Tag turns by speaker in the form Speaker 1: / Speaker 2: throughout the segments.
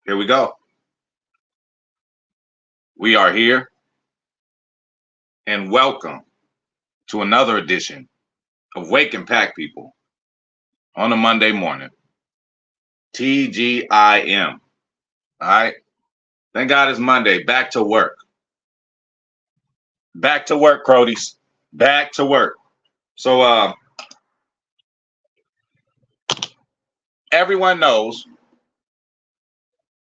Speaker 1: Here we go. We are here, and welcome to another edition of Wake and Pack People on a Monday morning. TGIM. All right. Thank God it's Monday. Back to work. Back to work, Crodies. Back to work. So everyone knows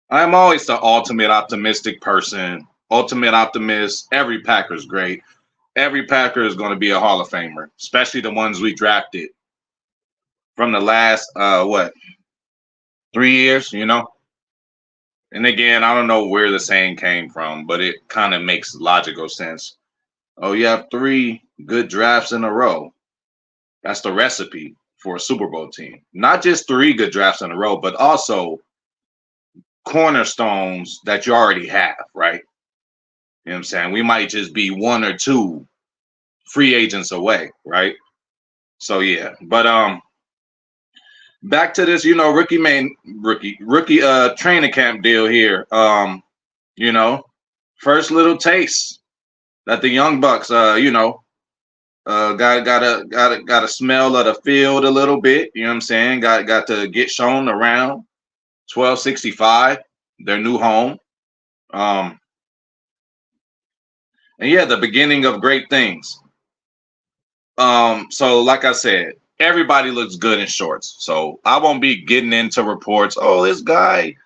Speaker 1: I'm always the ultimate optimistic person. Ultimate optimist. Every Packer's great. Every Packer is going to be a Hall of Famer, especially the ones we drafted from the last 3 years, And again, I don't know where the saying came from, but it kind of makes logical sense. Oh, you have three good drafts in a row. That's the recipe for a Super Bowl team. Not just three good drafts in a row, but also cornerstones that you already have, right? You know what I'm saying? We might just be one or two free agents away, right? So yeah. But back to this, rookie training camp deal here. You know, first little taste that the young bucks got a smell of the field a little bit, you know what I'm saying? Got to get shown around 1265, their new home. Um and yeah, the beginning of great things. So like I said, everybody looks good in shorts. So I won't be getting into reports, oh, this guy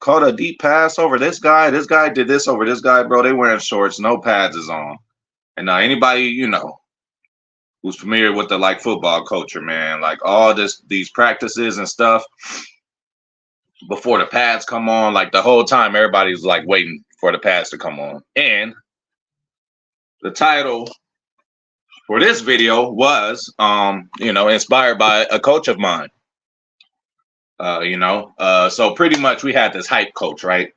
Speaker 1: caught a deep pass over this guy did this over this guy, bro. They wearing shorts, no pads is on. And anybody, who's familiar with the football culture, man, like all these practices and stuff before the pads come on, like the whole time everybody's like waiting for the pads to come on. And the title for this video was inspired by a coach of mine. So pretty much we had this hype coach, right?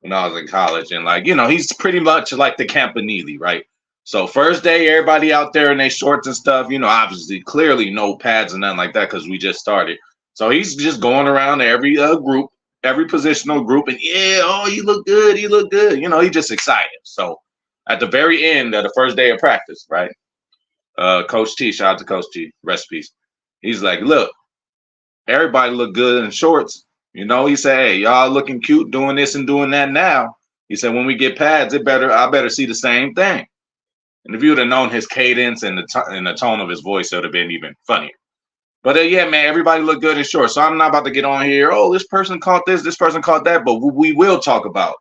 Speaker 1: When I was in college, and he's pretty much like the Campanile, right? So first day, everybody out there in their shorts and stuff, obviously, clearly no pads and nothing like that because we just started. So he's just going around to every group, every positional group, and yeah, oh, you look good, he's just excited. So at the very end of the first day of practice, right? Coach T, shout out to Coach T, recipes. He's like, look, everybody look good in shorts. He said, hey, y'all looking cute doing this and doing that now. He said, when we get pads, I better see the same thing. And if you would have known his cadence and the tone of his voice, it would have been even funnier. But yeah, man, everybody look good in shorts. So I'm not about to get on here. Oh, this person caught this person caught that. But what we will talk about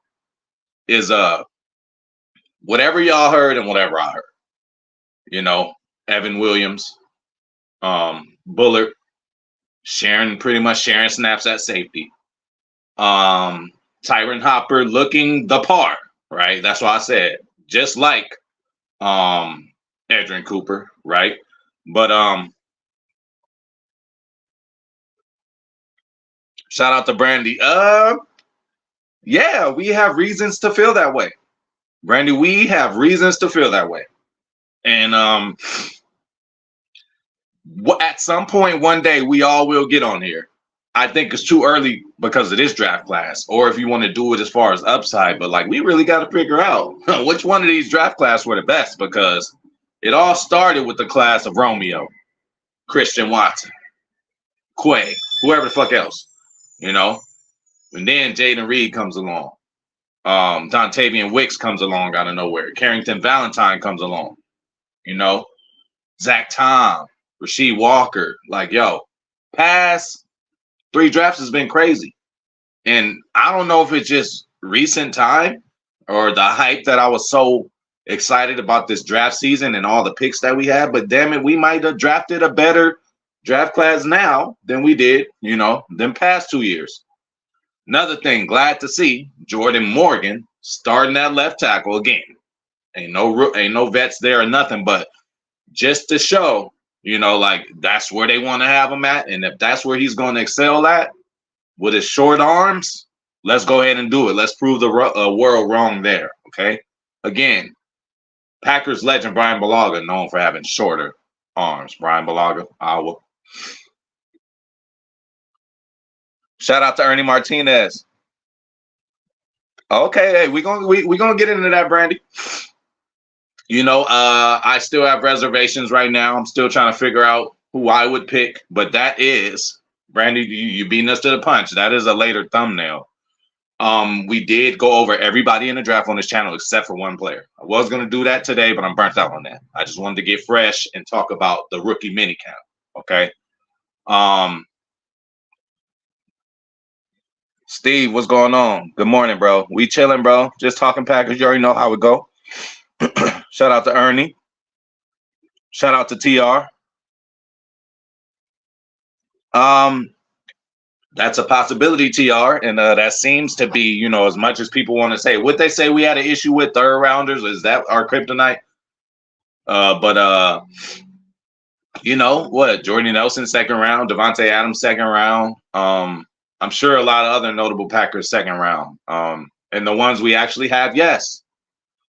Speaker 1: is whatever y'all heard and whatever I heard. Evan Williams, Bullard, pretty much sharing snaps at safety. Tyron Hopper looking the part, right? That's why I said just like Edgerrin Cooper, right? But shout out to Brandy. Yeah, we have reasons to feel that way. Brandy, we have reasons to feel that way. And at some point one day we all will get on here. I think it's too early because of this draft class, or if you want to do it as far as upside, but we really got to figure out which one of these draft classes were the best, because it all started with the class of Romeo, Christian Watson, Quay, whoever the fuck else, and then Jaden Reed comes along, Dontavian Wicks comes along out of nowhere, Carrington Valentine comes along, Zach Tom, Rasheed Walker, past 3 drafts has been crazy. And I don't know if it's just recent time or the hype that I was so excited about this draft season and all the picks that we had, but damn it, we might have drafted a better draft class now than we did, than past 2 years. Another thing, glad to see Jordan Morgan starting at left tackle again. Ain't no vets there or nothing, but just to show, that's where they want to have him at. And if that's where he's going to excel at with his short arms, let's go ahead and do it. Let's prove the world wrong there. Okay. Again, Packers legend Brian Bulaga, known for having shorter arms. Brian Bulaga, Iowa. Shout out to Ernie Martinez. Okay, hey, we gonna get into that, Brandy. I still have reservations right now. I'm still trying to figure out who I would pick, but that is Brandy. You beating us to the punch. That is a later thumbnail. We did go over everybody in the draft on this channel except for one player. I was gonna do that today, but I'm burnt out on that. I just wanted to get fresh and talk about the rookie mini camp. Okay. Um, Steve, what's going on? Good morning, bro. We chilling, bro. Just talking Packers. You already know how it go. Shout out to Ernie. Shout out to TR. That's a possibility, TR, and that seems to be, as much as people want to say, what they say we had an issue with third rounders, is that our kryptonite? But what? Jordy Nelson second round, Devontae Adams second round. I'm sure a lot of other notable Packers second round. And the ones we actually have, yes,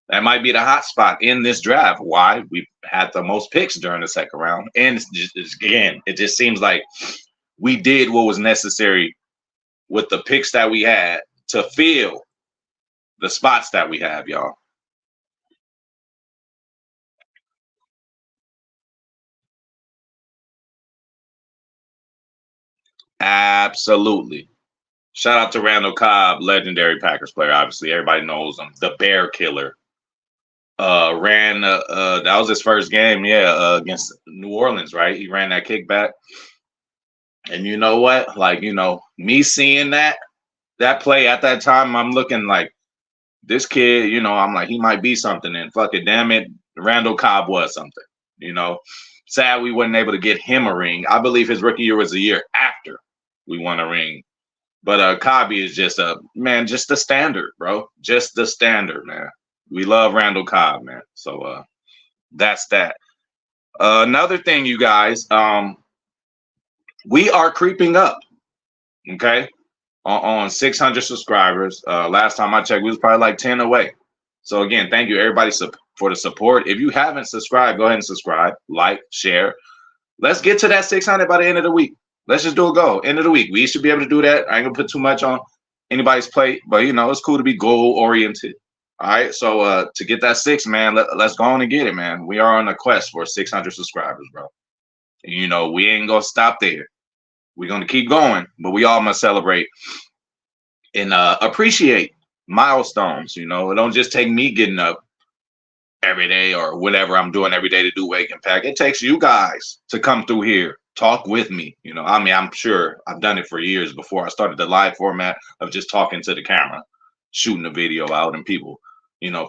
Speaker 1: that might be the hot spot in this draft. Why? We've had the most picks during the second round, and again, it just seems like we did what was necessary with the picks that we had to fill the spots that we have, y'all. Absolutely. Shout out to Randall Cobb, legendary Packers player. Obviously, everybody knows him. The Bear Killer. Ran that was his first game, against New Orleans, right? He ran that kickback. And you know what? Like, me seeing that play at that time, I'm looking like this kid, I'm like, he might be something. And fuck it, damn it, Randall Cobb was something. Sad we wasn't able to get him a ring. I believe his rookie year was a year after we won a ring. But Cobby is just just the standard, bro. Just the standard, man. We love Randall Cobb, man. So that's that. Another thing, you guys, we are creeping up. Okay, on 600 subscribers. Last time I checked, we was probably like 10 away. So again, thank you everybody for the support. If you haven't subscribed, go ahead and subscribe, like, share. Let's get to that 600 by the end of the week. Let's just do a goal. End of the week. We should be able to do that. I ain't gonna put too much on anybody's plate, but it's cool to be goal oriented. All right. So to get that 6, man, let's go on and get it, man. We are on a quest for 600 subscribers, bro. And, we ain't gonna stop there. We're gonna keep going, but we all must celebrate and appreciate milestones. It don't just take me getting up every day or whatever I'm doing every day to do Wake and Pack. It takes you guys to come through here, talk with me. I'm sure I've done it for years before I started the live format of just talking to the camera, shooting the video out, and people,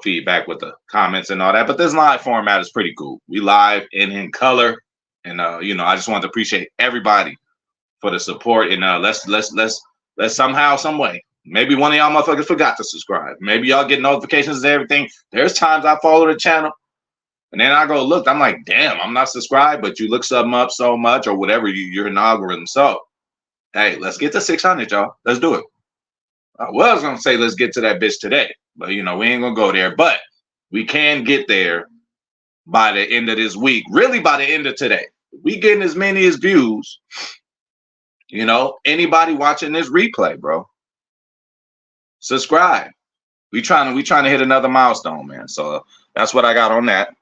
Speaker 1: feedback with the comments and all that. But this live format is pretty cool. We live and in color, and I just want to appreciate everybody for the support. And let's somehow, some way. Maybe one of y'all motherfuckers forgot to subscribe. Maybe y'all get notifications and everything. There's times I follow the channel and then I go look. I'm like, damn, I'm not subscribed, but you look something up so much or whatever. You're an algorithm. So, hey, let's get to 600, y'all. Let's do it. I was gonna say let's get to that bitch today, but we ain't gonna go there. But we can get there by the end of this week. Really, by the end of today. We getting as many as views. Anybody watching this replay, bro, subscribe. We trying to hit another milestone, man. So that's what I got on that.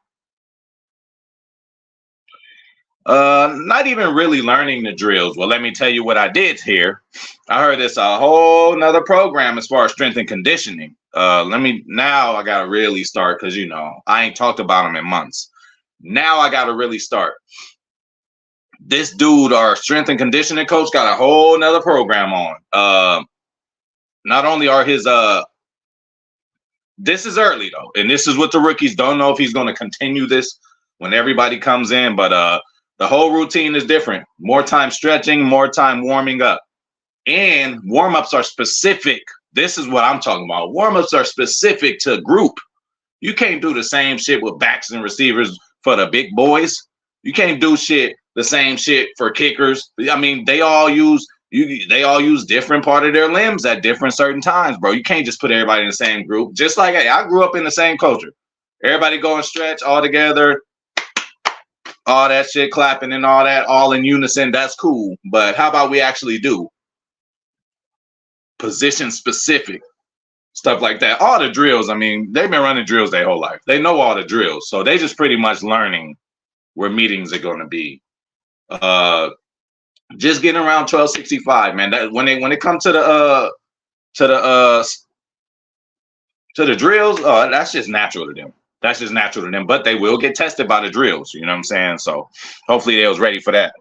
Speaker 1: Not even really learning the drills. Well, let me tell you what I did here. I heard this a whole nother program as far as strength and conditioning. Now I gotta really start because I ain't talked about them in months. Now I gotta really start. This dude, our strength and conditioning coach, got a whole nother program on. Not only are his this is early though, and this is what the rookies don't know if he's going to continue this when everybody comes in, but the whole routine is different. More time stretching, more time warming up, and warm-ups are specific. This is what I'm talking about. Warm-ups are specific to group. You can't do the same shit with backs and receivers for the big boys. You can't do the same shit for kickers. I mean, they all use different part of their limbs at different certain times, bro. You can't just put everybody in the same group. Just like, hey, I grew up in the same culture. Everybody go and stretch all together, all that shit, clapping and all that, all in unison. That's cool. But how about we actually do position specific stuff like that. All the drills. I mean, they've been running drills their whole life. They know all the drills, so they just pretty much learning where meetings are going to be. Just getting around 1265, man. That when it comes to the to the uh to the drills, that's just natural to them. That's just natural to them. But they will get tested by the drills. You know what I'm saying? So hopefully they was ready for that.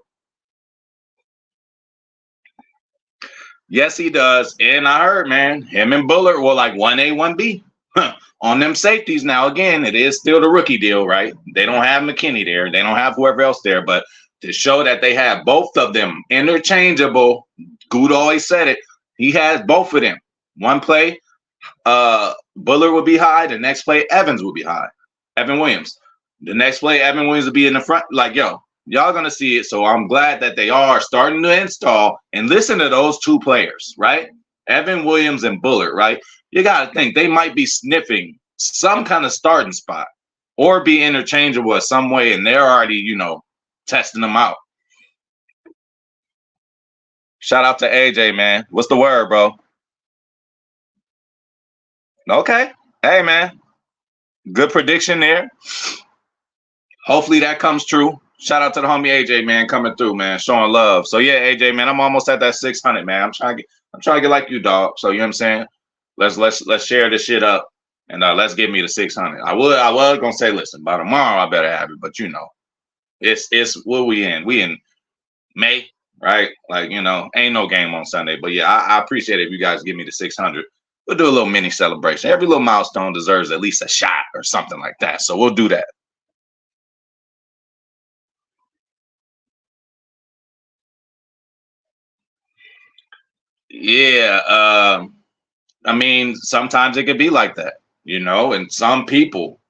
Speaker 1: Yes, he does. And I heard, man, him and Bullard were like 1A, 1B on them safeties. Now, again, it is still the rookie deal, right? They don't have McKinney there. They don't have whoever else there. But to show that they have both of them interchangeable, Good always said it. He has both of them. One play, Bullard would be high. The next play, Evans would be high. Evan Williams. The next play, Evan Williams would be in the front. Like, yo, y'all going to see it. So I'm glad that they are starting to install and listen to those two players, right? Evan Williams and Bullard, right? You got to think they might be sniffing some kind of starting spot or be interchangeable in some way. And they're already, testing them out. Shout out to AJ, man. What's the word, bro? Okay. Hey, man. Good prediction there. Hopefully that comes true. Shout out to the homie AJ, man, coming through, man, showing love. So yeah, AJ, man, I'm almost at that 600, man. I'm trying to get like you, dog. So you know what I'm saying? Let's share this shit up and let's get me to 600. I was gonna say, listen, by tomorrow I better have it, but it's what we in. We in May, right? Like ain't no game on Sunday. But yeah, I appreciate it if you guys give me the 600. We'll do a little mini celebration. Every little milestone deserves at least a shot or something like that. So we'll do that. Yeah, I mean, sometimes it could be like that, and some people,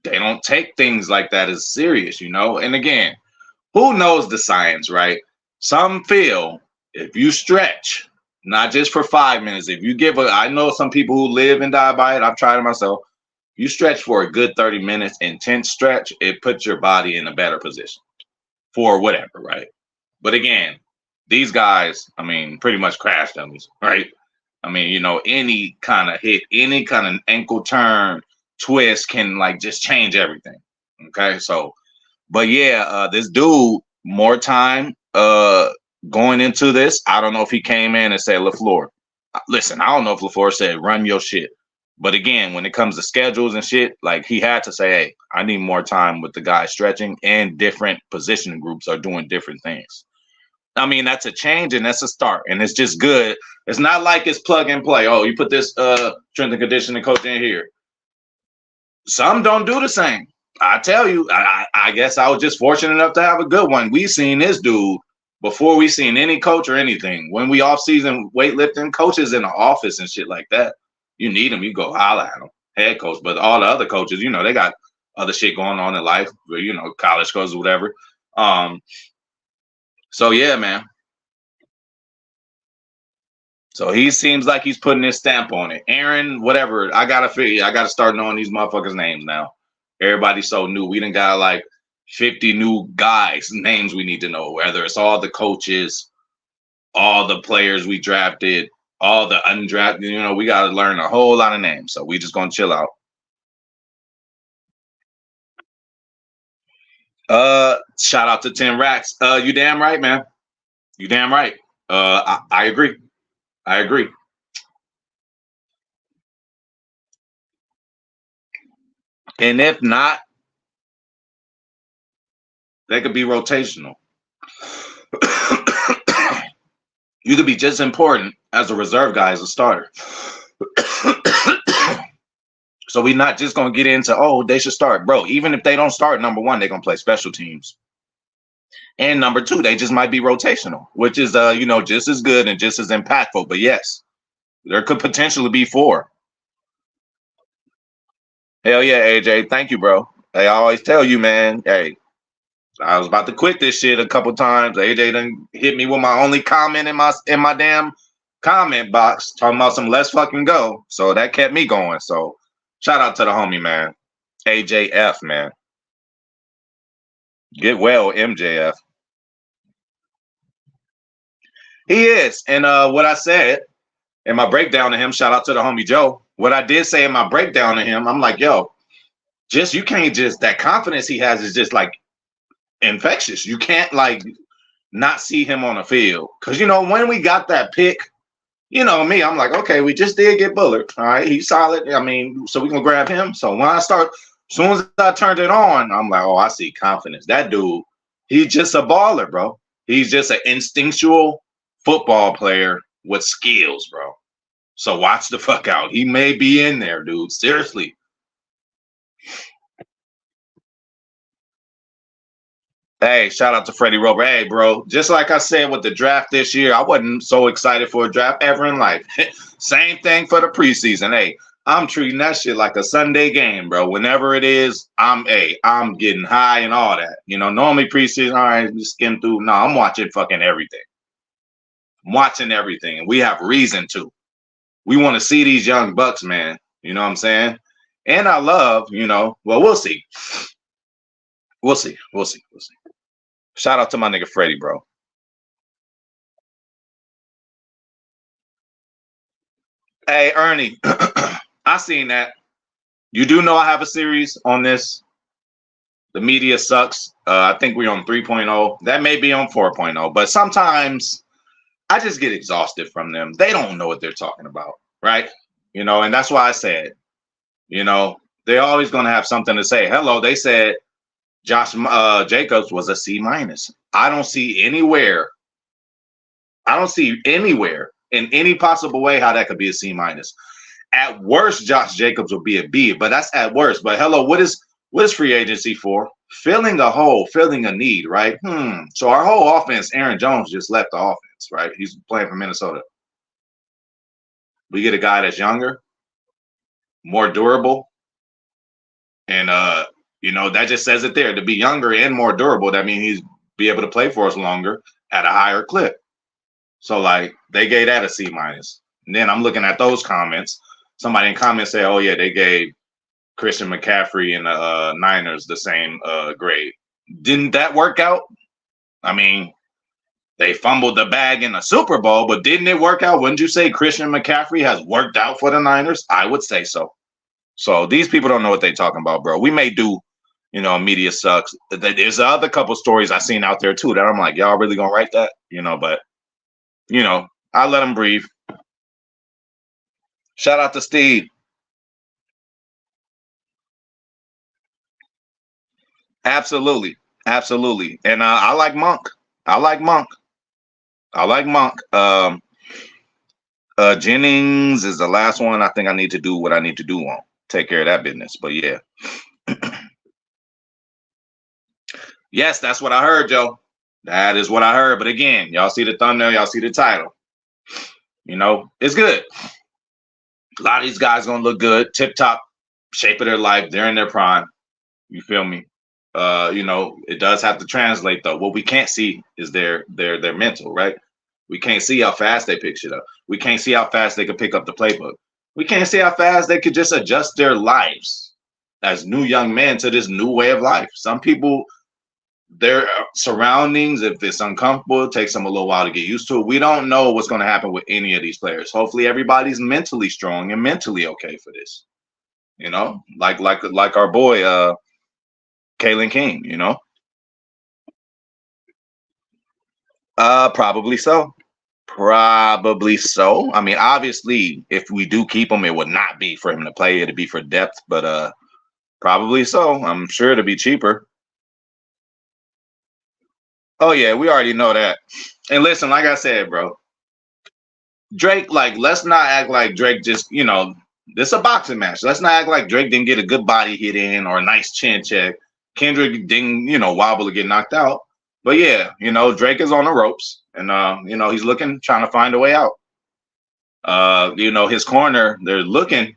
Speaker 1: they don't take things like that as serious, And again, who knows the science, right? Some feel if you stretch, not just for 5 minutes, if you I know some people who live and die by it. I've tried it myself. You stretch for a good 30 minutes, intense stretch, it puts your body in a better position for whatever, right? But again, these guys, I mean, pretty much crash dummies, right? I mean, any kind of hit, any kind of ankle turn, twist can just change everything. Okay, so, but yeah, this dude, more time going into this. I don't know if he came in and said, LaFleur, listen, I don't know if LaFleur said run your shit. But again, when it comes to schedules and shit, he had to say, hey, I need more time with the guys stretching, and different position groups are doing different things. I mean, that's a change and that's a start, and it's just good. It's not like it's plug and play. Oh, you put this strength and conditioning coach in here. Some don't do the same. I tell you, I guess I was just fortunate enough to have a good one. We seen this dude before we seen any coach or anything. When we off-season weightlifting, coaches in the office and shit like that, you need them, you go holla at them, head coach. But all the other coaches, they got other shit going on in life, college coaches, whatever. So yeah, man. So he seems like he's putting his stamp on it. Aaron, whatever. I gotta start knowing these motherfuckers' names now. Everybody's so new. We done got 50 new guys' names we need to know. Whether it's all the coaches, all the players we drafted, all the undrafted. We gotta learn a whole lot of names. So we just gonna chill out. Shout out to 10 Racks. You damn right, man. You damn right. I agree. I agree. And if not, they could be rotational. You could be just important as a reserve guy, as a starter. So we're not just going to get into, oh, they should start. Bro, even if they don't start, number one, they're going to play special teams. And number two, they just might be rotational, which is, just as good and just as impactful. But yes, there could potentially be 4. Hell yeah, AJ. Thank you, bro. I always tell you, man, hey, I was about to quit this shit a couple times. AJ done hit me with my only comment in my damn comment box, talking about some let's fucking go. So that kept me going. So shout out to the homie, man. AJF, man. Get well, MJF. He is. And what I said in my breakdown to him, shout out to the homie Joe, what I did say in my breakdown of him, I'm like, yo, just you can't just that confidence he has is just like infectious. You can't like not see him on the field. Cause when we got that pick, me, I'm like, okay, we just did get Bullard. All right, he's solid. I mean, so we gonna grab him. So when as soon as I turned it on, I'm like, oh, I see confidence. That dude, he's just a baller, bro. He's just an instinctual football player with skills, bro. So watch the fuck out. He may be in there, dude. Seriously. Hey, shout out to Freddie Roper. Hey, bro, just like I said with the draft this year, I wasn't so excited for a draft ever in life. Same thing for the preseason. Hey, I'm treating that shit like a Sunday game, bro. Whenever it is, I'm getting high and all that. Normally preseason, all right, just skim through. No, I'm watching fucking everything. I'm watching everything, and we have reason to. We want to see these young bucks, man. You know what I'm saying? And I love, well, we'll see. We'll see. Shout out to my nigga Freddie, bro. Hey, Ernie, I seen that. You do know I have a series on this. The media sucks. I think we're on 3.0. That may be on 4.0, but sometimes I just get exhausted from them. They don't know what they're talking about, right? And that's why I said, they're always going to have something to say. Hello, they said Josh Jacobs was a C-. I don't see anywhere in any possible way how that could be a C-. At worst, Josh Jacobs will be a B, but that's at worst. But hello, what is free agency for? Filling a hole, filling a need, right? So our whole offense, Aaron Jones just left the offense, right? He's playing for Minnesota. We get a guy that's younger, more durable, and that just says it there. To be younger and more durable, that means he's be able to play for us longer at a higher clip. So like they gave that a C-. And then I'm looking at those comments. Somebody in comments say, oh yeah, they gave Christian McCaffrey and the Niners the same grade. Didn't that work out? I mean, they fumbled the bag in the Super Bowl, but didn't it work out? Wouldn't you say Christian McCaffrey has worked out for the Niners? I would say so. So these people don't know what they're talking about, bro. We may do, media sucks. There's other couple stories I've seen out there too that I'm like, y'all really gonna write that? But I let them breathe. Shout out to Steve. Absolutely. And I like Monk. Jennings is the last one. I think I need to do what I need to do on. Take care of that business. But yeah. Yes, that's what I heard, Joe. That is what I heard. But again, y'all see the thumbnail, y'all see the title. It's good. A lot of these guys gonna look good, tip top shape of their life. They're in their prime. You feel me? It does have to translate though. What we can't see is their mental, right? We can't see how fast they pick shit up. We can't see how fast they could pick up the playbook. We can't see how fast they could just adjust their lives as new young men to this new way of life. Some people, their surroundings, if it's uncomfortable, it takes them a little while to get used to it. We don't know what's going to happen with any of these players. Hopefully everybody's mentally strong and mentally okay for this. Like our boy Kalen King, Probably so. I mean, obviously, if we do keep him, it would not be for him to play. It'd be for depth, but probably so. I'm sure it'll be cheaper. Oh yeah, we already know that. And listen, like I said, bro, Drake, like, let's not act like Drake just, this is a boxing match. Let's not act like Drake didn't get a good body hit in or a nice chin check. Kendrick didn't, wobble to get knocked out. But yeah, Drake is on the ropes, and he's trying to find a way out. His corner, they're looking.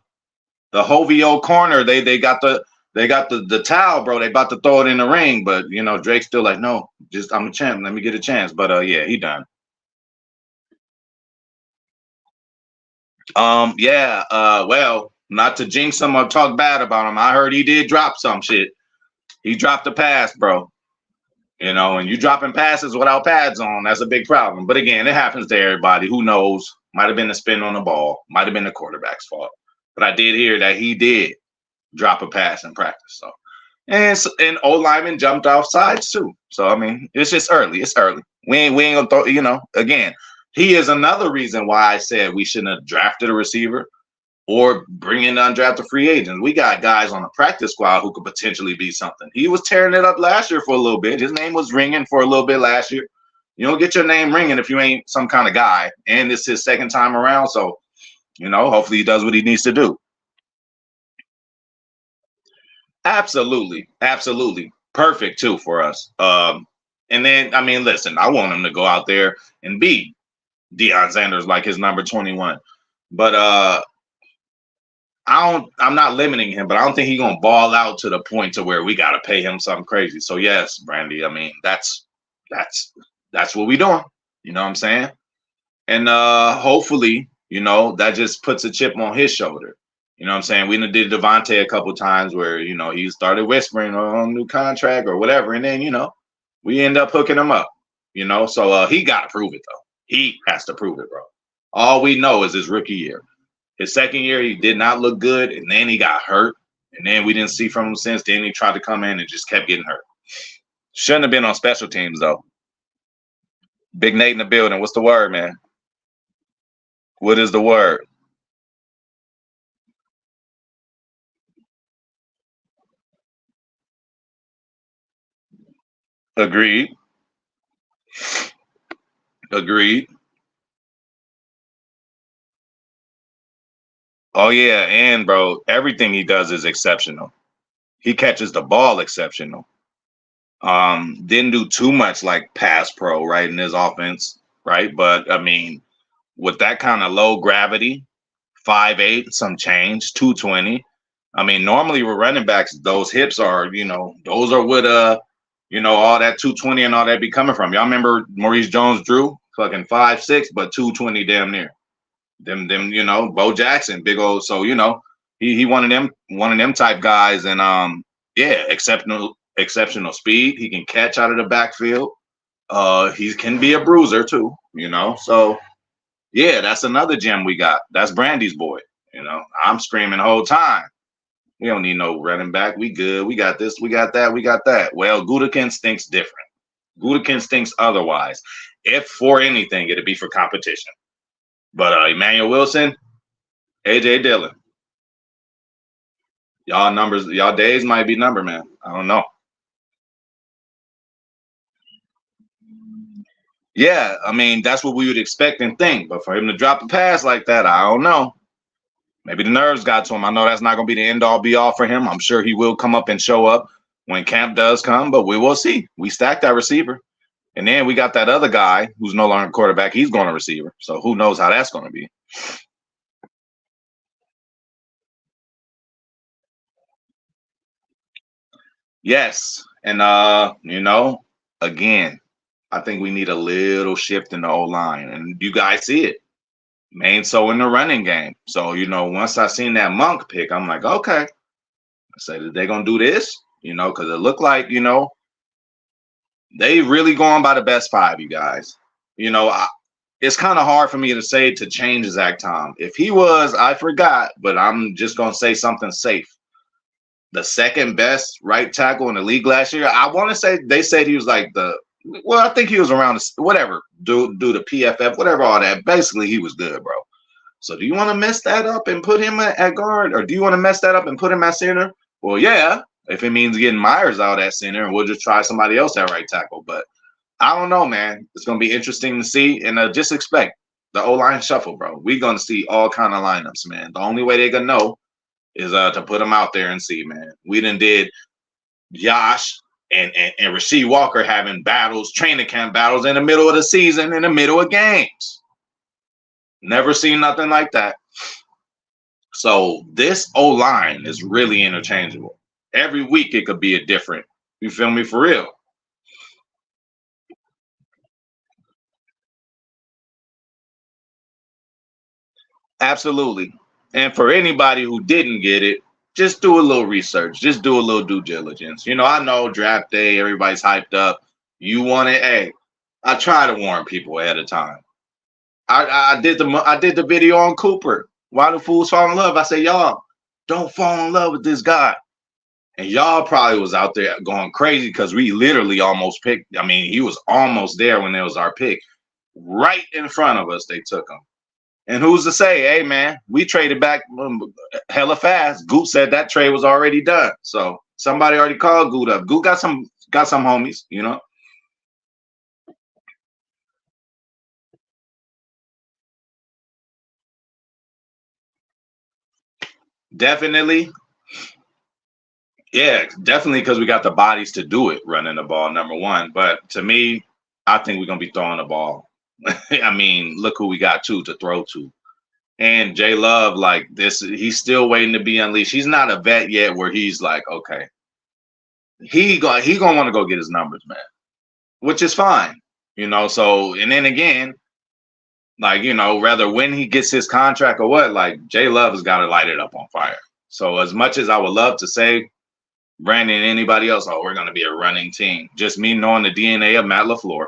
Speaker 1: The Hovio corner, they got the towel, bro. They about to throw it in the ring, but Drake's still like, no, just I'm a champ. Let me get a chance. But yeah, he done. Well, not to jinx him or talk bad about him. I heard he did drop some shit. He dropped a pass, bro. And you dropping passes without pads on, that's a big problem. But again, it happens to everybody. Who knows? Might have been the spin on the ball. Might have been the quarterback's fault. but I did hear that he did drop a pass in practice. So and O lineman jumped off sides too. So I mean, it's just early. It's early. We ain't gonna throw. Again, he is another reason why I said we shouldn't have drafted a receiver or bring in undrafted free agents. We got guys on the practice squad who could potentially be something. He was tearing it up last year for a little bit. His name was ringing for a little bit last year. You don't get your name ringing if you ain't some kind of guy. And it's his second time around. So, hopefully he does what he needs to do. Absolutely. Absolutely. Perfect too for us. And then, I mean, listen, I want him to go out there and be Deion Sanders like his number 21. But I'm not limiting him, but I don't think he's gonna ball out to the point to where we gotta pay him something crazy. So yes, Brandy, I mean, that's what we doing. You know what I'm saying? And hopefully, that just puts a chip on his shoulder. You know what I'm saying? We did Devontae a couple times where, he started whispering on a new contract or whatever. And then, we end up hooking him up, So he got to prove it, though. He has to prove it, bro. All we know is his rookie year. His second year, he did not look good. And then he got hurt. And then we didn't see from him since. Then he tried to come in and just kept getting hurt. Shouldn't have been on special teams, though. Big Nate in the building. What's the word, man? What is the word? Agreed. Agreed. Oh yeah, and bro, everything he does is exceptional. He catches the ball exceptional. Didn't do too much like pass pro, right, in his offense, right? But I mean, with that kind of low gravity, 5'8", some change, 220. I mean, normally with running backs, those hips are, those are what all that 220 and all that be coming from. Y'all remember Maurice Jones-Drew, fucking 5'6", but 220 damn near. Them, Bo Jackson, big old. So he one of them type guys, and yeah, exceptional speed. He can catch out of the backfield. He can be a bruiser too, So yeah, that's another gem we got. That's Brandy's boy. I'm screaming the whole time. We don't need no running back. We good. We got this. We got that. We got that. Well, Gutekunst thinks different. Gutekunst thinks otherwise. If for anything, it'd be for competition. But Emmanuel Wilson, AJ Dillon, y'all days might be numbered, man. I don't know. Yeah, I mean, that's what we would expect and think. But for him to drop a pass like that, I don't know. Maybe the nerves got to him. I know that's not going to be the end all be all for him. I'm sure he will come up and show up when camp does come, but we will see. We stacked that receiver. And then we got that other guy who's no longer quarterback. He's going to receiver. So who knows how that's going to be. Yes. And, again, I think we need a little shift in the O-line. And you guys see it. Main so in the running game. So, once I seen that Monk pick, I'm like, okay. I said, they're going to do this, because it looked like, they really going by the best five, you guys. It's kind of hard for me to say to change Zach Tom. If he was, I forgot, but I'm just going to say something safe. The second best right tackle in the league last year. I want to say they said he was like I think he was around whatever, do the PFF, whatever, all that. Basically, he was good, bro. So do you want to mess that up and put him at guard, or do you want to mess that up and put him at center? Well, yeah, if it means getting Myers out at center, and we'll just try somebody else at right tackle. But I don't know, man. It's going to be interesting to see, and just expect the O-line shuffle, bro. We're going to see all kind of lineups, man. The only way they're going to know is to put them out there and see, man. We done did Josh and Rasheed Walker having battles, training camp battles in the middle of the season, in the middle of games. Never seen nothing like that. So this O-line is really interchangeable. Every week it could be a different. You feel me? For real. Absolutely. And for anybody who didn't get it, just do a little research. Just do a little due diligence. I know draft day, everybody's hyped up. You want it, hey, I try to warn people ahead of time. I did the video on Cooper. Why do fools fall in love? I say, y'all don't fall in love with this guy. And y'all probably was out there going crazy because we literally almost picked. I mean, he was almost there when it was our pick. Right in front of us, they took him. And who's to say, hey man, we traded back hella fast. Goot said that trade was already done. So somebody already called Goot up. Goot got some homies, you know. Definitely. Yeah, definitely because we got the bodies to do it running the ball, number one. But to me, I think we're gonna be throwing the ball. I mean, look who we got to throw to. And Jay Love, like this, he's still waiting to be unleashed. He's not a vet yet where he's like, okay, he gonna want to go get his numbers, man, which is fine, you know. So and then again, like you know, rather when he gets his contract or what, like Jay Love has got to light it up on fire. So as much as I would love to say Brandon and anybody else, oh, we're gonna be a running team. Just me knowing the DNA of Matt LaFleur,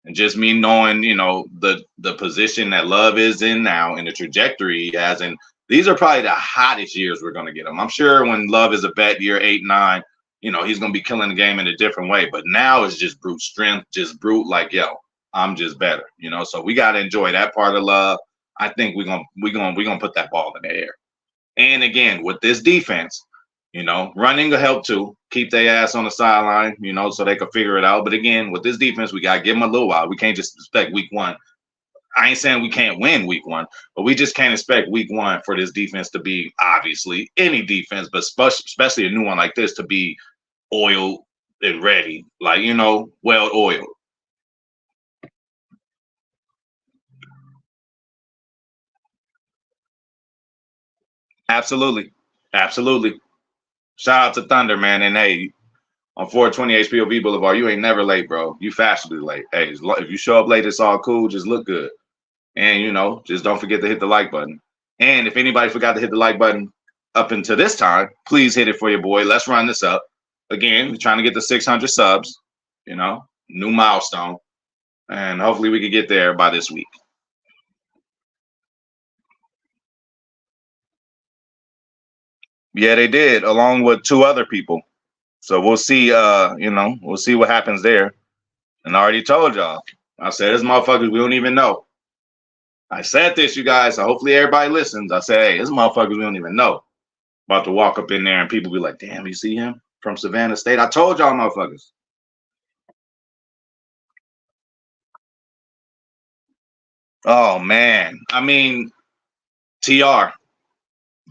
Speaker 1: and just me knowing, you know, the position that Love is in now and the trajectory he has, and these are probably the hottest years we're gonna get him. I'm sure when Love is a vet, year 8, 9, you know, he's gonna be killing the game in a different way. But now it's just brute strength, just brute like, yo, I'm just better, you know. So we gotta enjoy that part of Love. I think we're gonna put that ball in the air. And again, with this defense, you know, running will help too. Keep their ass on the sideline, you know, so they can figure it out. But again, with this defense, we gotta give them a little while. We can't just expect week one. I ain't saying we can't win week one, but we just can't expect week one for this defense to be obviously any defense, but especially a new one like this to be oiled and ready, like you know, well oiled. Absolutely, absolutely. Shout out to Thunder, man, and hey, on 420 HPOV Boulevard. You ain't never late, bro. You fashionably late. Hey, if you show up late, it's all cool. Just look good. And, you know, just don't forget to hit the like button. And if anybody forgot to hit the like button up until this time, please hit it for your boy. Let's run this up. Again, we're trying to get the 600 subs, you know, new milestone. And hopefully we can get there by this week. Yeah, they did, along with 2 other people. So we'll see, you know, we'll see what happens there. And I already told y'all. I said, this motherfuckers we don't even know. I said this, you guys. So hopefully everybody listens. I said, hey, this motherfuckers we don't even know. About to walk up in there and people be like, damn, you see him from Savannah State? I told y'all motherfuckers. Oh man. I mean, TR,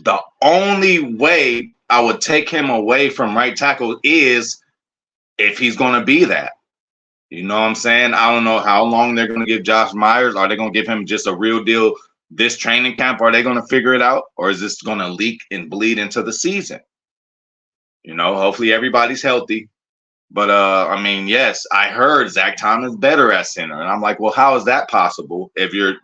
Speaker 1: the only way I would take him away from right tackle is if he's gonna be that. You know what I'm saying? I don't know how long they're gonna give Josh Myers. Are they gonna give him just a real deal this training camp? Are they gonna figure it out? Or is this gonna leak and bleed into the season? You know, hopefully everybody's healthy. But I mean, yes, I heard Zach Thomas better at center, and I'm like, well, how is that possible if you're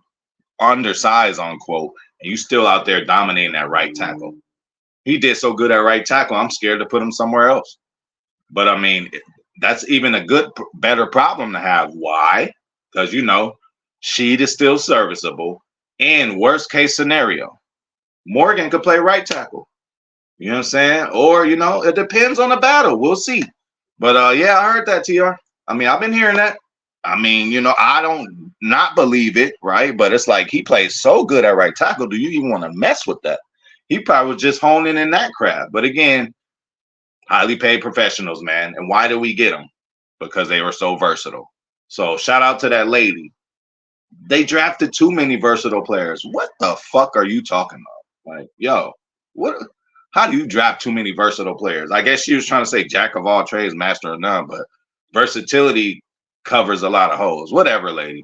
Speaker 1: undersized, unquote, and you still out there dominating that right tackle? He did so good at right tackle. I'm scared to put him somewhere else. But I mean, that's even a good, better problem to have. Why? Because you know, Sheed is still serviceable. And worst case scenario, Morgan could play right tackle. You know what I'm saying? Or you know, it depends on the battle. We'll see. But yeah, I heard that, TR. I mean, I've been hearing that. I mean, you know, I don't not believe it, right? But it's like he plays so good at right tackle. Do you even want to mess with that? He probably was just honing in that craft. But again, highly paid professionals, man. And why do we get them? Because they were so versatile. So shout out to that lady. They drafted too many versatile players. What the fuck are you talking about? Like, yo, what? How do you draft too many versatile players? I guess she was trying to say jack of all trades, master of none, but versatility covers a lot of holes. Whatever, lady.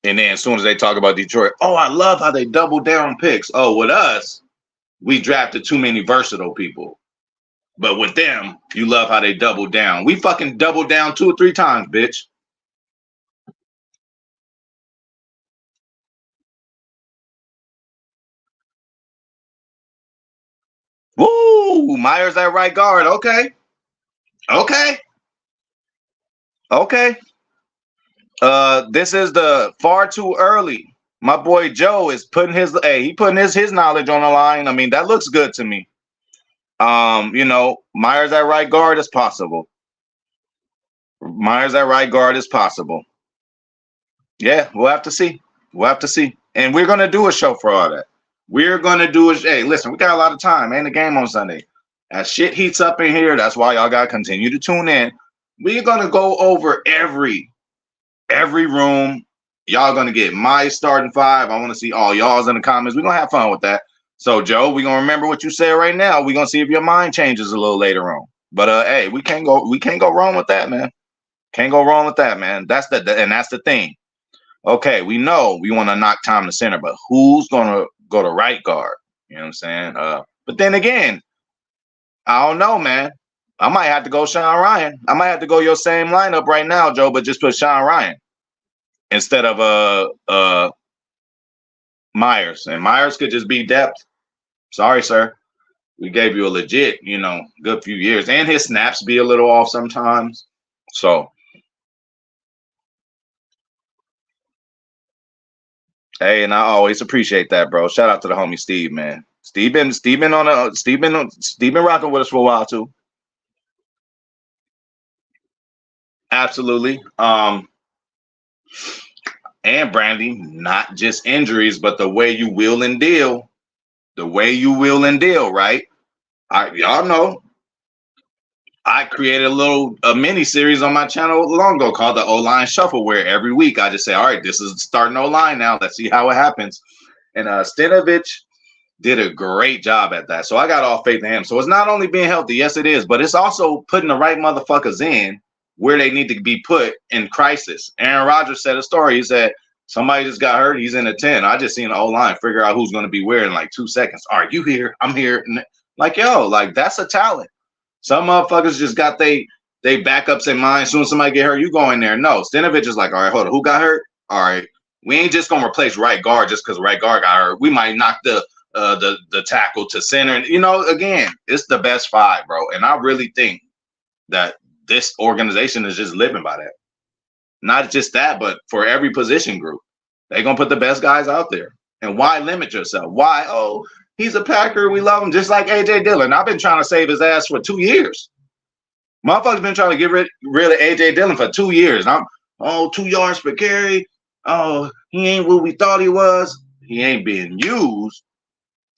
Speaker 1: And then as soon as they talk about Detroit, oh, I love how they double down picks. Oh, with us, we drafted too many versatile people. But with them, you love how they double down. We fucking doubled down 2 or 3 times, bitch. Woo! Myers at right guard. Okay. Okay. Okay. This is the far too early. My boy Joe is putting he putting his knowledge on the line. I mean, that looks good to me. Myers at right guard is possible. Myers at right guard is possible. Yeah, we'll have to see. We'll have to see. And we're gonna do a show for all that. We're gonna do a hey, listen, we got a lot of time. Ain't the game on Sunday. As shit heats up in here, that's why y'all gotta continue to tune in. We're gonna go over every room. Y'all gonna get my starting five. I want to see all y'all's in the comments. We're gonna have fun with that. So Joe, we're gonna remember what you said right now. We're gonna see if your mind changes a little later on. But hey, we can't go wrong with that, man. Can't go wrong with that, man. That's the thing. Okay, we know we want to knock Tom to center, but who's gonna go to right guard? You know what I'm saying? But then again, I don't know, man. I might have to go Sean Ryan. I might have to go your same lineup right now, Joe, but just put Sean Ryan instead of Myers. And Myers could just be depth. Sorry, sir. We gave you a legit, good few years. And his snaps be a little off sometimes. So hey, and I always appreciate that, bro. Shout out to the homie Steve, man. Steve been rocking with us for a while too. Absolutely. And Brandy, not just injuries, but the way you will and deal. The way you will and deal, right? Y'all know I created a mini series on my channel long ago called the O-Line Shuffle, where every week I just say, all right, this is starting O-Line now. Let's see how it happens. And Stinovich did a great job at that. So I got all faith in him. So it's not only being healthy, yes, it is, but it's also putting the right motherfuckers in where they need to be put in crisis. Aaron Rodgers said a story. He said, somebody just got hurt. He's in a 10. I just seen the O-line figure out who's going to be where in like 2 seconds. All right, you here? I'm here. Like, yo, like that's a talent. Some motherfuckers just got they backups in mind. As soon as somebody get hurt, you go in there. No, Stinovich is like, all right, hold on. Who got hurt? All right. We ain't just gonna replace right guard just because right guard got hurt. We might knock the tackle to center. And again, it's the best five, bro. And I really think that this organization is just living by that. Not just that, but for every position group, they're gonna put the best guys out there. And why limit yourself? Why? Oh, he's a Packer. We love him, just like AJ Dillon. I've been trying to save his ass for 2 years. Motherfuckers been trying to get rid of AJ Dillon for 2 years. 2 yards per carry. Oh, he ain't what we thought he was. He ain't being used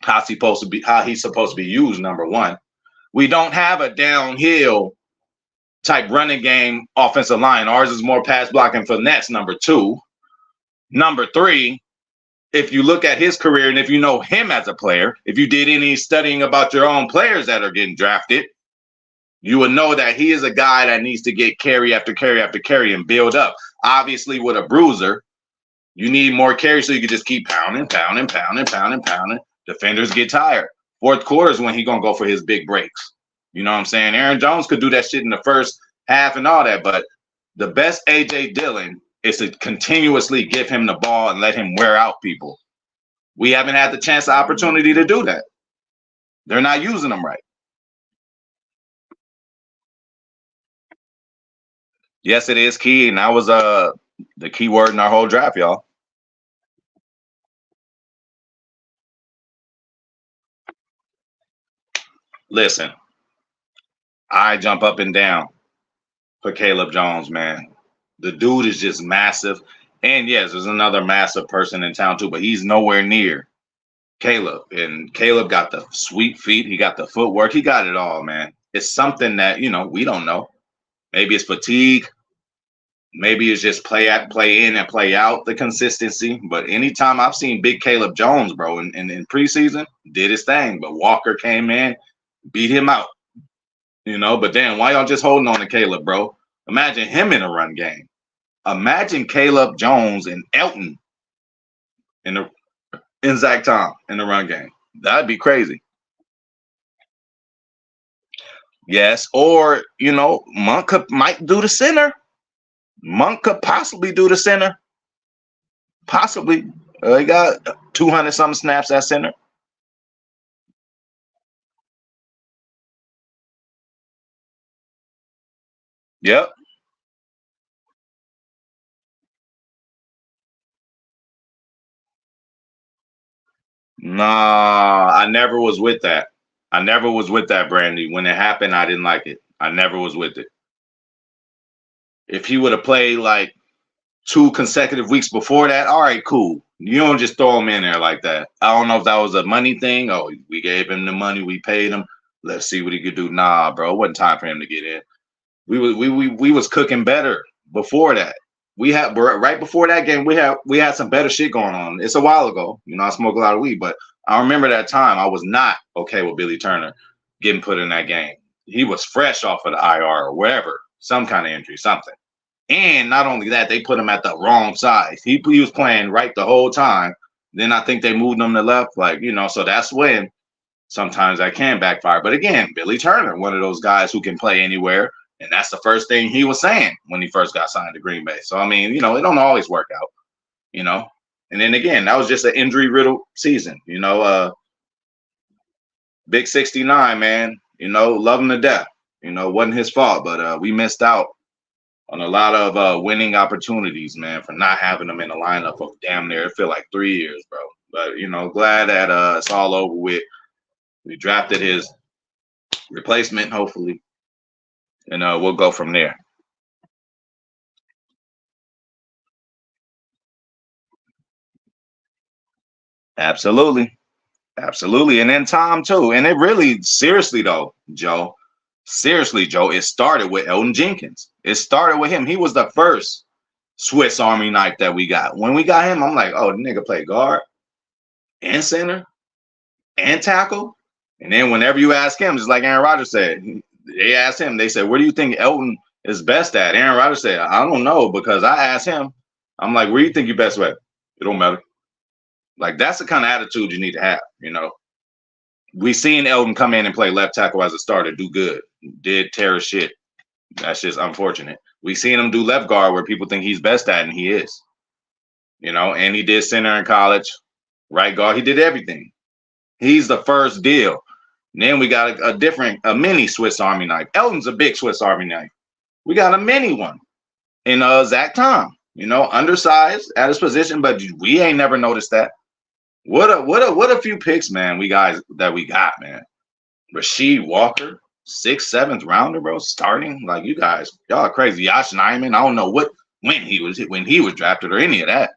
Speaker 1: how he's supposed to be used. Number one, we don't have a downhill type running game offensive line. Ours is more pass blocking finesse. Number two. Number three, if you look at his career and if you know him as a player, if you did any studying about your own players that are getting drafted, you would know that he is a guy that needs to get carry after carry after carry and build up. Obviously, with a bruiser, you need more carry so you can just keep pounding. Defenders get tired. Fourth quarter is when he's going to go for his big breaks. You know what I'm saying? Aaron Jones could do that shit in the first half and all that, but the best A.J. Dillon is to continuously give him the ball and let him wear out people. We haven't had the opportunity to do that. They're not using them right. Yes, it is key, and that was the key word in our whole draft, y'all. Listen, I jump up and down for Caleb Jones, man. The dude is just massive. And yes, there's another massive person in town too, but he's nowhere near Caleb. And Caleb got the sweet feet. He got the footwork. He got it all, man. It's something that, we don't know. Maybe it's fatigue. Maybe it's just play in and play out the consistency. But anytime I've seen big Caleb Jones, bro, in preseason, did his thing. But Walker came in, beat him out. But then why y'all just holding on to Caleb, bro? Imagine him in a run game. Imagine Caleb Jones and Elton in Zach Tom in the run game. That'd be crazy. Yes, or Monk might do the center. Monk could possibly do the center. Possibly. He got 200 something snaps at center. Yep. Nah, I never was with that. I never was with that, Brandy. When it happened, I didn't like it. I never was with it. If he would have played like 2 consecutive weeks before that, all right, cool. You don't just throw him in there like that. I don't know if that was a money thing. Oh, we gave him the money, we paid him. Let's see what he could do. Nah, bro, it wasn't time for him to get in. We was cooking better before that. We had right before that game. We had some better shit going on. It's a while ago. I smoke a lot of weed, but I remember that time. I was not okay with Billy Turner getting put in that game. He was fresh off of the IR or wherever, some kind of injury, something. And not only that, they put him at the wrong side. He was playing right the whole time. Then I think they moved him to left, so that's when sometimes that can backfire. But again, Billy Turner, one of those guys who can play anywhere. And that's the first thing he was saying when he first got signed to Green Bay. So, I mean, it don't always work out. And then again, that was just an injury-riddled season. Big 69, man, love him to death. Wasn't his fault, but we missed out on a lot of winning opportunities, man, for not having him in the lineup for damn near, it feel like 3 years, bro. But, glad that it's all over with. We drafted his replacement, hopefully. And we'll go from there. Absolutely. Absolutely. And then Tom, too. And it really, seriously, though, Joe, it started with Elton Jenkins. It started with him. He was the first Swiss Army knife that we got. When we got him, I'm like, oh, the nigga play guard and center and tackle. And then whenever you ask him, just like Aaron Rodgers said, they asked him, they said, where do you think Elton is best at? Aaron Rodgers said, I don't know, because I asked him, I'm like, where do you think you're best at? It don't matter. Like, that's the kind of attitude you need to have, We seen Elton come in and play left tackle as a starter, do good, did tear shit. That's just unfortunate. We seen him do left guard where people think he's best at, and he is. And he did center in college, right guard. He did everything. He's the first deal. And then we got a mini Swiss Army knife. Elton's a big Swiss Army knife. We got a mini one in Zach Tom, undersized at his position, but we ain't never noticed that. What a few picks, man, we got, man. Rasheed Walker, 6th, 7th rounder, bro, starting. Like, you guys, y'all are crazy. Josh Nyman, I don't know when he was drafted or any of that.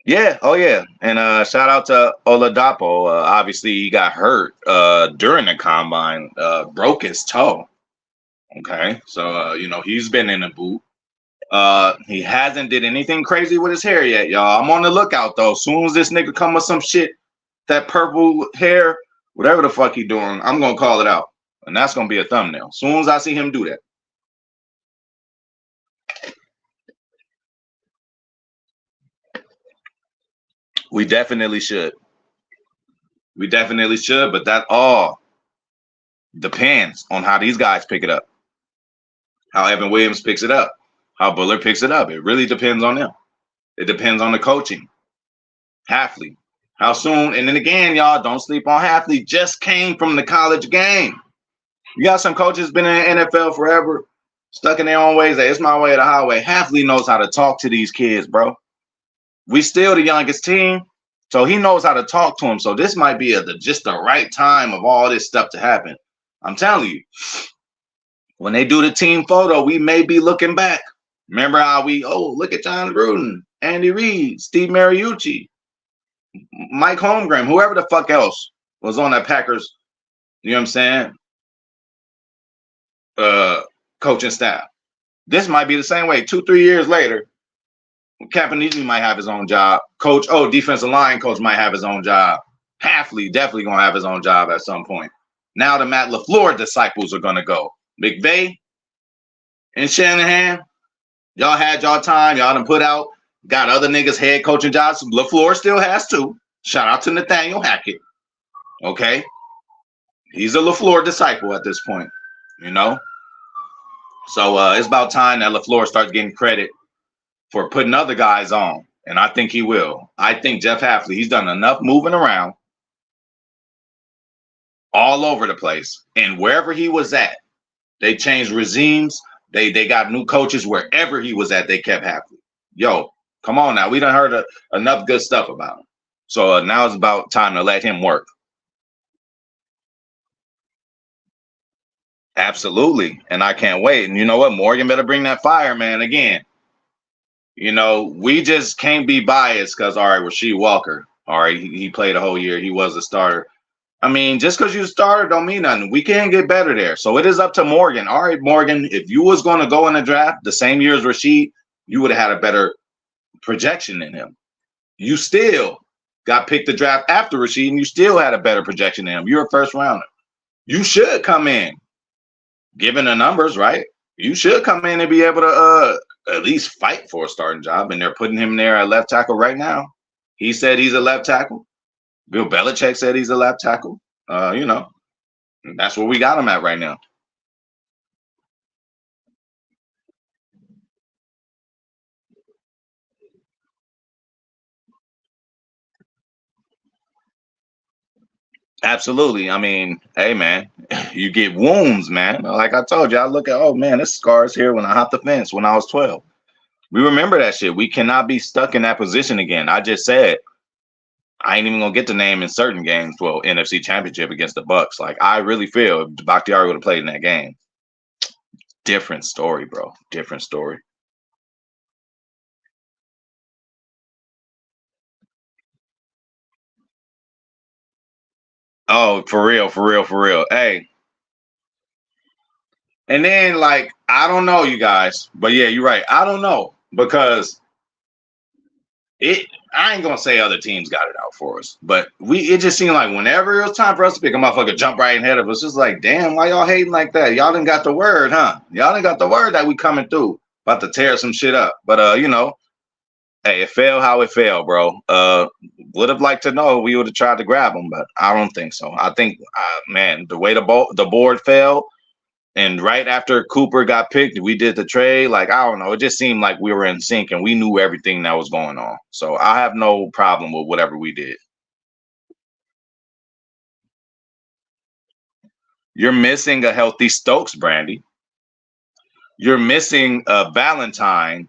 Speaker 1: Yeah, oh yeah. And shout out to Oladapo. Obviously he got hurt during the combine, broke his toe. Okay. So he's been in the boot. He hasn't did anything crazy with his hair yet, y'all. I'm on the lookout though. As soon as this nigga come with some shit, that purple hair, whatever the fuck he doing, I'm gonna call it out. And that's gonna be a thumbnail. As soon as I see him do that. We definitely should. We definitely should, but that all depends on how these guys pick it up. How Evan Williams picks it up. How Bullard picks it up. It really depends on them. It depends on the coaching. Hafley. How soon? And then again, y'all, don't sleep on Hafley. Just came from the college game. You got some coaches been in the NFL forever, stuck in their own ways. It's my way or the highway. Hafley knows how to talk to these kids, bro. We still the youngest team, so he knows how to talk to them. So this might be just the right time of all this stuff to happen. I'm telling you, when they do the team photo, we may be looking back. Remember how look at John Gruden, Andy Reid, Steve Mariucci, Mike Holmgren, whoever the fuck else was on that Packers, you know what I'm saying? Coaching staff. This might be the same way. 2-3 years later, Campanile might have his own job. Defensive line coach might have his own job. Hafley definitely gonna have his own job at some point. Now the Matt LaFleur disciples are gonna go. McVay and Shanahan, y'all had y'all time. Y'all done put out, got other niggas head coaching jobs. LaFleur still has to. Shout out to Nathaniel Hackett. Okay. He's a LaFleur disciple at this point, So it's about time that LaFleur starts getting credit for putting other guys on. And I think he will. I think Jeff Hafley, he's done enough moving around all over the place. And wherever he was at, they changed regimes, They got new coaches wherever he was at. They kept happy. Yo, come on now. We done heard enough good stuff about him. So now it's about time to let him work. Absolutely. And I can't wait. And you know what? Morgan better bring that fire, man. Again, we just can't be biased because, all right, Rasheed Walker, all right, he played a whole year. He was a starter. I mean, just because you started don't mean nothing. We can get better there. So it is up to Morgan. All right, Morgan, if you was going to go in the draft the same year as Rasheed, you would have had a better projection than him. You still got picked the draft after Rasheed, and you still had a better projection than him. You're a first rounder. You should come in, given the numbers, right? You should come in and be able to at least fight for a starting job, and they're putting him there at left tackle right now. He said he's a left tackle. Bill Belichick said he's a left tackle. That's where we got him at right now. Absolutely. I mean, hey man, you get wounds, man. Like I told you, I look at, oh man, this scar's here when I hopped the fence when I was 12. We remember that shit. We cannot be stuck in that position again. I just said I ain't even gonna get the name in certain games. Well, NFC Championship against the Bucks. Like I really feel if Bakhtiari would have played in that game, different story, bro. Different story. Oh, for real, for real, for real. Hey, and then like I don't know, you guys, but yeah, you're right. I don't know because it. I ain't gonna say other teams got it out for us, but it just seemed like whenever it was time for us to pick a motherfucker, jump right ahead of us. Just like, damn, why y'all hating like that? Y'all didn't got the word, huh? Y'all didn't got the word that we coming through, about to tear some shit up. But hey, it fell how it fell, bro. Would have liked to know we would have tried to grab him, but I don't think so. I think, man, the way the board fell, and right after Cooper got picked, we did the trade. Like, I don't know. It just seemed like we were in sync and we knew everything that was going on. So I have no problem with whatever we did. You're missing a healthy Stokes, Brandy. You're missing a Valentine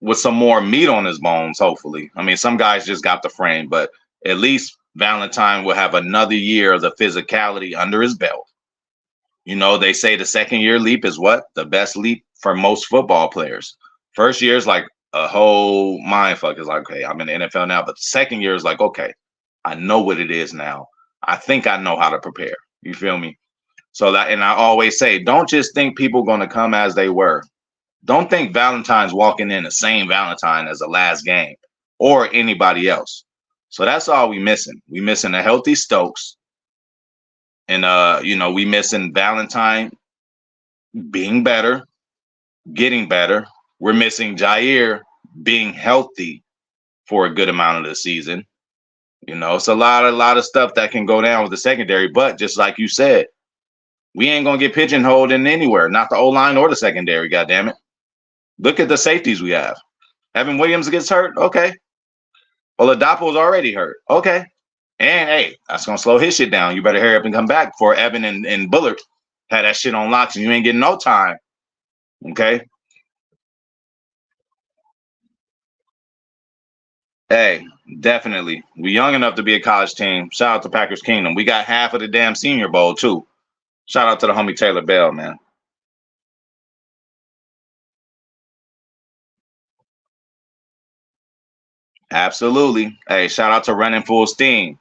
Speaker 1: with some more meat on his bones, hopefully. I mean, some guys just got the frame, but at least Valentine will have another year of the physicality under his belt. They say the second year leap is what? The best leap for most football players. First year is like a whole mind fuck. It's like, okay, I'm in the NFL now. But the second year is like, okay, I know what it is now. I think I know how to prepare. You feel me? So that, and I always say, don't just think people going to come as they were. Don't think Valentine's walking in the same Valentine as the last game or anybody else. So that's all we missing. We missing a healthy Stokes. And we missing Valentine being better, getting better. We're missing Jair being healthy for a good amount of the season. It's a lot of stuff that can go down with the secondary. But just like you said, we ain't gonna get pigeonholed in anywhere, not the O-line or the secondary, goddamn it. Look at the safeties we have. Evan Williams gets hurt, okay. Oladapo's already hurt, okay. And hey, that's gonna slow his shit down. You better hurry up and come back before Evan and Bullard had that shit on locks and you ain't getting no time. Okay. Hey, definitely. We young enough to be a college team. Shout out to Packers Kingdom. We got half of the damn Senior Bowl too. Shout out to the homie Taylor Bell, man. Absolutely. Hey, shout out to Running Full Steam.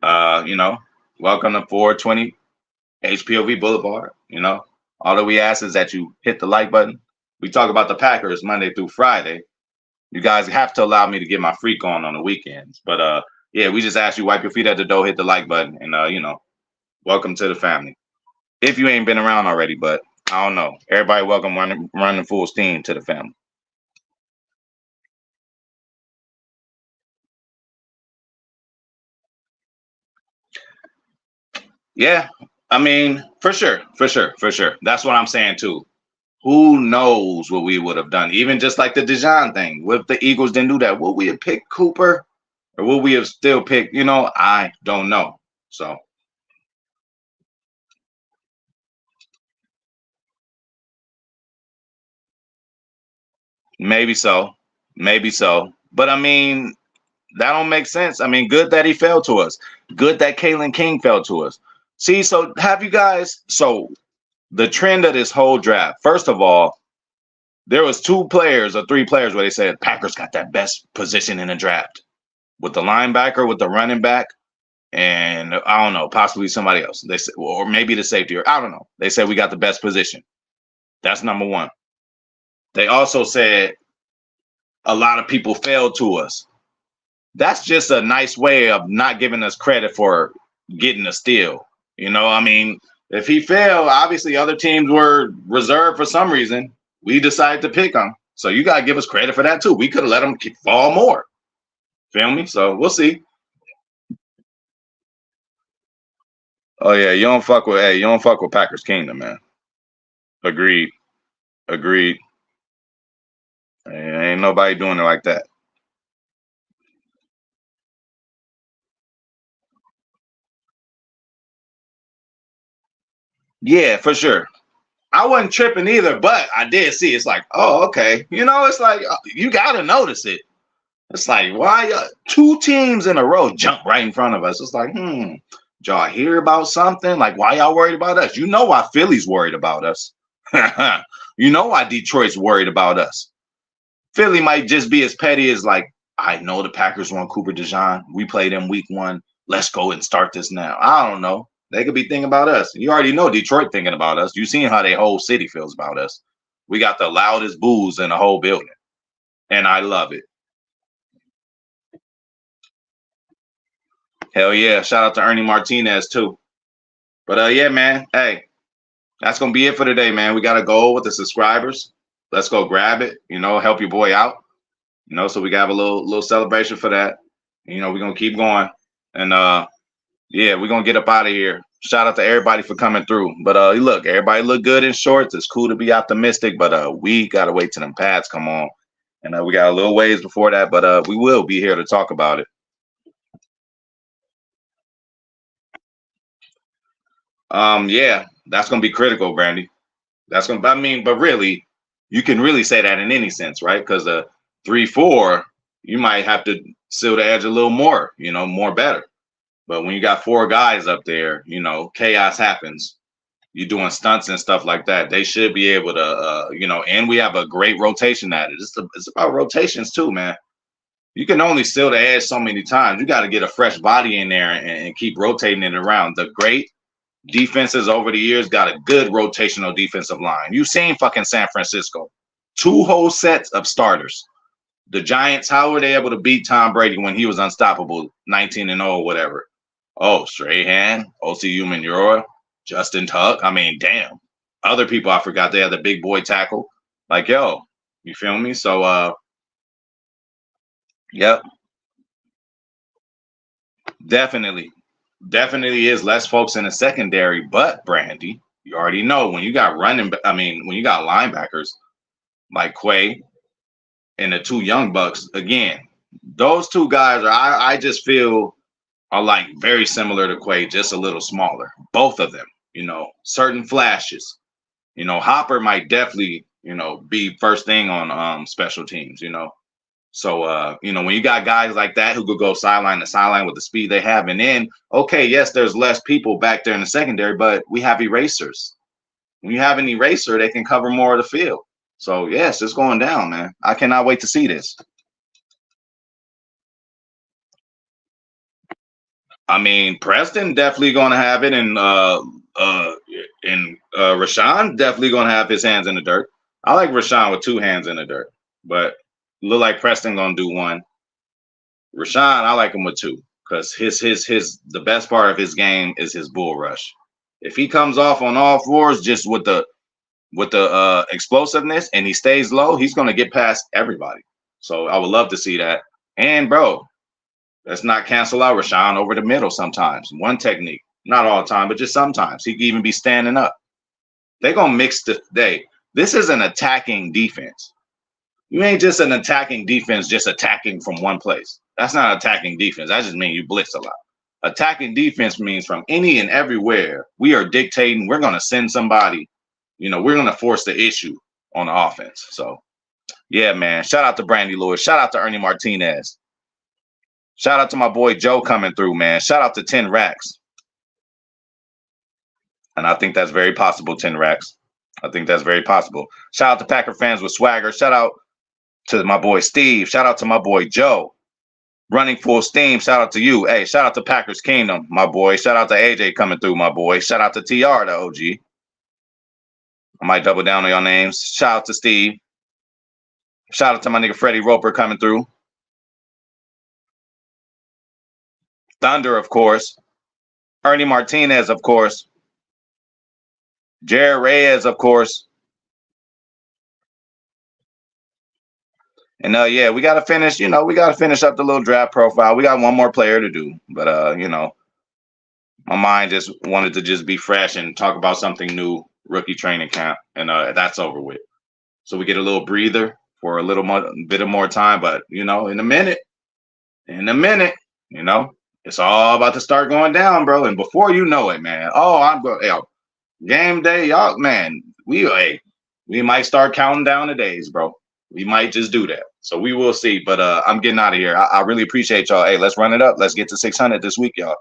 Speaker 1: Welcome to 420 HPOV Boulevard. All that we ask is that you hit the like button. We talk about the Packers Monday through Friday. You guys have to allow me to get my freak on the weekends. But yeah, we just ask you wipe your feet at the door, hit the like button, and welcome to the family. If you ain't been around already, but I don't know. Everybody welcome running full steam to the family. Yeah, I mean, for sure, for sure, for sure. That's what I'm saying too. Who knows what we would have done? Even just like the Dijon thing. What if the Eagles didn't do that? Would we have picked Cooper? Or would we have still picked, I don't know. So Maybe so. Maybe so. But I mean, that don't make sense. I mean, good that he fell to us. Good that Kalen King fell to us. See, so have you guys so the trend of this whole draft, first of all, there was two players or three players where they said Packers got that best position in the draft with the linebacker, with the running back, and I don't know, possibly somebody else. They said, or maybe the safety, or I don't know. They said we got the best position. That's number one. They also said a lot of people failed to us. That's just a nice way of not giving us credit for getting a steal. You know, I mean, if he failed, obviously other teams were reserved for some reason. We decided to pick him. So you got to give us credit for that too. We could have let him fall more. Feel me? So we'll see. Oh yeah, you don't fuck with Packers Kingdom, man. Agreed. Agreed. Ain't nobody doing it like that. Yeah, for sure. I wasn't tripping either, but I did see it's like, oh, okay. You know, it's like you gotta notice it. It's like, why two teams in a row jump right in front of us? It's like, did y'all hear about something? Like, why y'all worried about us? You know why Philly's worried about us. You know why Detroit's worried about us. Philly might just be as petty as like, I know the Packers want Cooper DeJean. We played them week one. Let's go and start this now. I don't know. They could be thinking about us. You already know Detroit thinking about us. You seen how their whole city feels about us. We got the loudest boos in the whole building. And I love it. Hell yeah. Shout out to Ernie Martinez too. But yeah, man. Hey, that's gonna be it for today, man. We got a goal with the subscribers. Let's go grab it, help your boy out. So we got a little celebration for that. We're gonna keep going. And yeah, we're gonna get up out of here. Shout out to everybody for coming through. But look, everybody look good in shorts. It's cool to be optimistic, but we gotta wait till them pads come on. And we got a little ways before that, but we will be here to talk about it. Yeah, that's gonna be critical, Brandy. But really, you can really say that in any sense, right? Because 3-4, you might have to seal the edge a little more, more better. But when you got four guys up there, chaos happens. You're doing stunts and stuff like that. They should be able to, and we have a great rotation at it. It's about rotations too, man. You can only seal the edge so many times. You got to get a fresh body in there and keep rotating it around. The great defenses over the years got a good rotational defensive line. You've seen fucking San Francisco. Two whole sets of starters. The Giants, how were they able to beat Tom Brady when he was unstoppable, 19-0 or whatever? Oh, Strahan, O.C. Umenyiora, Justin Tuck. I mean, damn. Other people I forgot they had the big boy tackle. Like, yo, you feel me? So, yep. Definitely is less folks in the secondary, but Brandy, you already know when you got when you got linebackers like Quay and the two young bucks, again, those two guys I just feel are like very similar to Quay, just a little smaller. Both of them, certain flashes. Hopper might definitely, be first thing on special teams, So, when you got guys like that who could go sideline to sideline with the speed they have, and then, okay, yes, there's less people back there in the secondary, but we have erasers. When you have an eraser, they can cover more of the field. So, yes, it's going down, man. I cannot wait to see this. I mean, Preston definitely going to have it, and Rashawn definitely going to have his hands in the dirt. I like Rashawn with two hands in the dirt, but look like Preston going to do one. Rashawn, I like him with two because the best part of his game is his bull rush. If he comes off on all fours just with the explosiveness and he stays low, he's going to get past everybody. So I would love to see that. And bro, let's not cancel out Rashawn over the middle sometimes. One technique, not all the time, but just sometimes. He can even be standing up. They're going to mix this is an attacking defense. You ain't just an attacking defense, just attacking from one place. That's not attacking defense. That just means you blitz a lot. Attacking defense means from any and everywhere, we are dictating, we're going to send somebody, we're going to force the issue on the offense. So, Yeah, man. Shout out to Brandy Lewis. Shout out to Ernie Martinez. Shout out to my boy Joe coming through, man. Shout out to 10 Racks. And I think that's very possible, 10 Racks. I think that's very possible. Shout out to Packer fans with swagger. Shout out to my boy Steve. Shout out to my boy Joe. Running full steam. Shout out to you. Hey, shout out to Packers Kingdom, my boy. Shout out to AJ coming through, my boy. Shout out to TR, the OG. I might double down on your names. Shout out to Steve. Shout out to my nigga Freddie Roper coming through. Thunder, of course. Ernie Martinez, of course. Jared Reyes, of course. And yeah, we gotta finish, we gotta finish up the little draft profile. We got one more player to do. But my mind just wanted to just be fresh and talk about something new, rookie training camp. And that's over with. So we get a little breather for a little bit of more time. But in a minute, it's all about to start going down, bro. And before you know it, man, I'm going, game day, y'all, man, we might start counting down the days, bro. We might just do that. So we will see. But I'm getting out of here. I really appreciate y'all. Hey, let's run it up. Let's get to 600 this week, y'all.